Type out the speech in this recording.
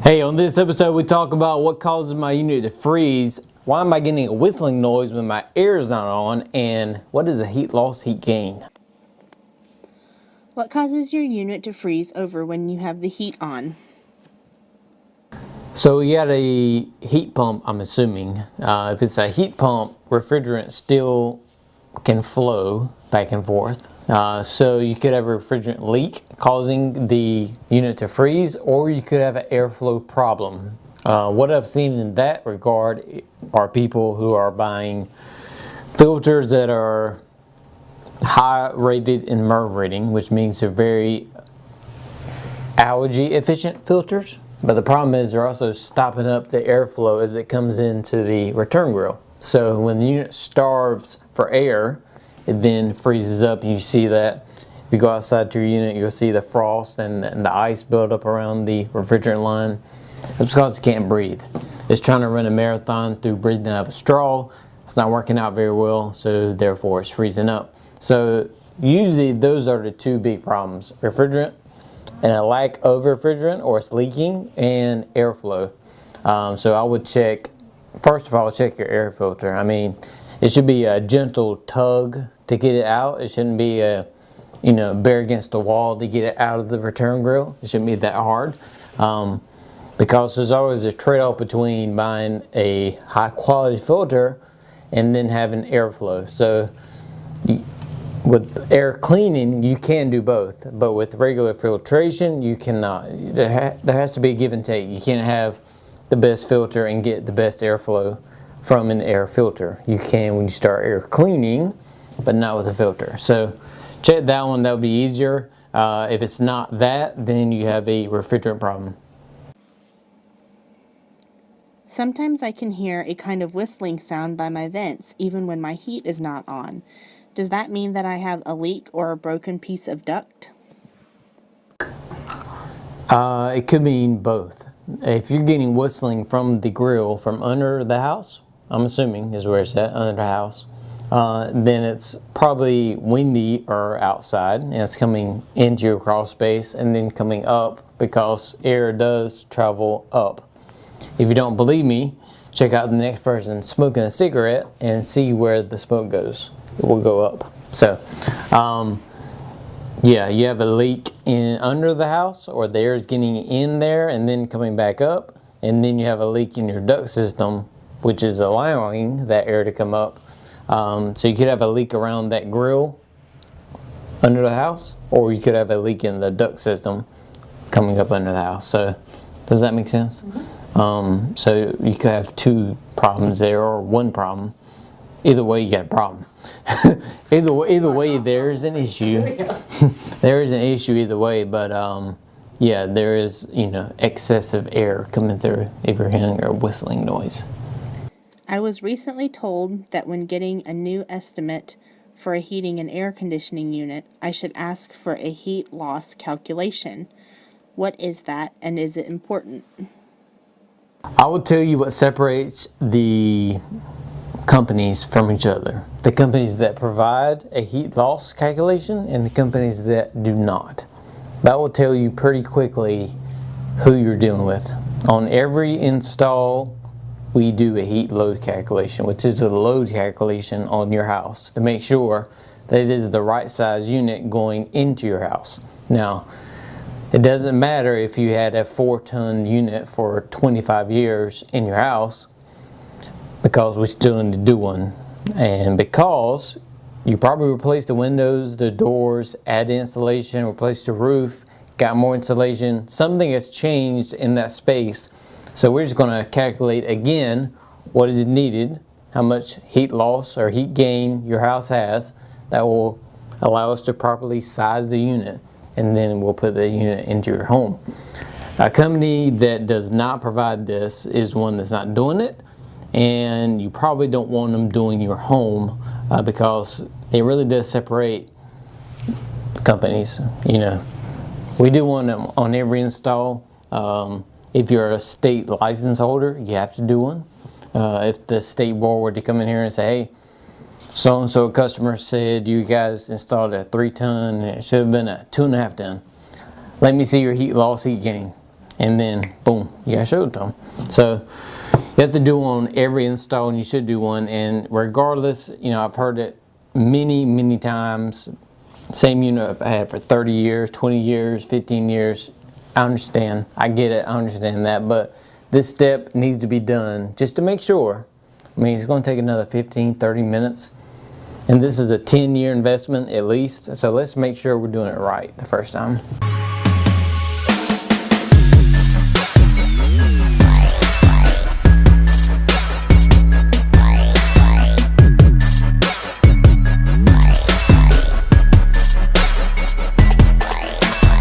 Hey, on this episode we talk about what causes my unit to freeze, why am I getting a whistling noise when my air is not on, and what is a heat loss, heat gain? What causes your unit to freeze over when you have the heat on? So you got a heat pump, I'm assuming. If it's a heat pump, refrigerant still can flow back and forth. So you could have a refrigerant leak causing the unit to freeze, or you could have an airflow problem. What I've seen in that regard are people who are buying filters that are high rated in MERV rating, which means they're very allergy efficient filters. But the problem is they're also stopping up the airflow as it comes into the return grill. So when the unit starves for air, it then freezes up. You see that if you go outside to your unit, you'll see the frost and the ice build up around the refrigerant line. It's because it can't breathe. It's trying to run a marathon through breathing out of a straw. It's not working out very well, so therefore it's freezing up. So usually those are the two big problems: refrigerant and a lack of refrigerant, or it's leaking, and airflow. So I would check, first of all, check your air filter. I mean, it should be a gentle tug to get it out. It shouldn't be a, bear against the wall to get it out of the return grill. It shouldn't be that hard. Because there's always a trade-off between buying a high quality filter and then having airflow. So with air cleaning, you can do both, but with regular filtration, you cannot. There has to be a give and take. You can't have the best filter and get the best airflow from an air filter. You can when you start air cleaning, but not with a filter. So check that one. That would be easier. If it's not that, then you have a refrigerant problem. Sometimes I can hear a kind of whistling sound by my vents, even when my heat is not on. Does that mean that I have a leak or a broken piece of duct? It could mean both. If you're getting whistling from the grill from under the house, I'm assuming is where it's at, under the house, then it's probably windy or outside, and it's coming into your crawl space and then coming up, because air does travel up. If you don't believe me, check out the next person smoking a cigarette and see where the smoke goes. It will go up. So, yeah, you have a leak in under the house, or the air is getting in there and then coming back up, and then you have a leak in your duct system, which is allowing that air to come up. So you could have a leak around that grill under the house, or you could have a leak in the duct system coming up under the house. So, does that make sense? Mm-hmm. So you could have two problems there, or one problem. Either way, you got a problem. either way, there's an issue. There is an issue either way, but yeah, there is excessive air coming through if you're hearing a whistling noise. I was recently told that when getting a new estimate for a heating and air conditioning unit, I should ask for a heat loss calculation. What is that, and is it important? I will tell you what separates the companies from each other. The companies that provide a heat loss calculation and the companies that do not. That will tell you pretty quickly who you're dealing with. On every install, we do a heat load calculation, which is a load calculation on your house to make sure that it is the right size unit going into your house. Now, it doesn't matter if you had a 4-ton unit for 25 years in your house, because we still need to do one. And because you probably replaced the windows, the doors, add insulation, replaced the roof, got more insulation, something has changed in that space. So we're just going to calculate again what is needed, how much heat loss or heat gain your house has. That will allow us to properly size the unit, and then we'll put the unit into your home. A company that does not provide this is one that's not doing it, and you probably don't want them doing your home, because it really does separate companies. We do one on every install. If you're a state license holder, you have to do one. If the state board were to come in here and say, hey, so-and-so customer said you guys installed a 3-ton and it should have been a 2.5-ton. Let me see your heat loss, heat gain. and then boom, you gotta show it to them. So you have to do one on every install, and you should do one. And regardless, you know, I've heard it many times. Same unit I've had for 30 years, 20 years, 15 years. I understand. I get it. I understand that. But this step needs to be done just to make sure. I mean, it's going to take another 15, 30 minutes. And this is a 10-year investment at least. So let's make sure we're doing it right the first time.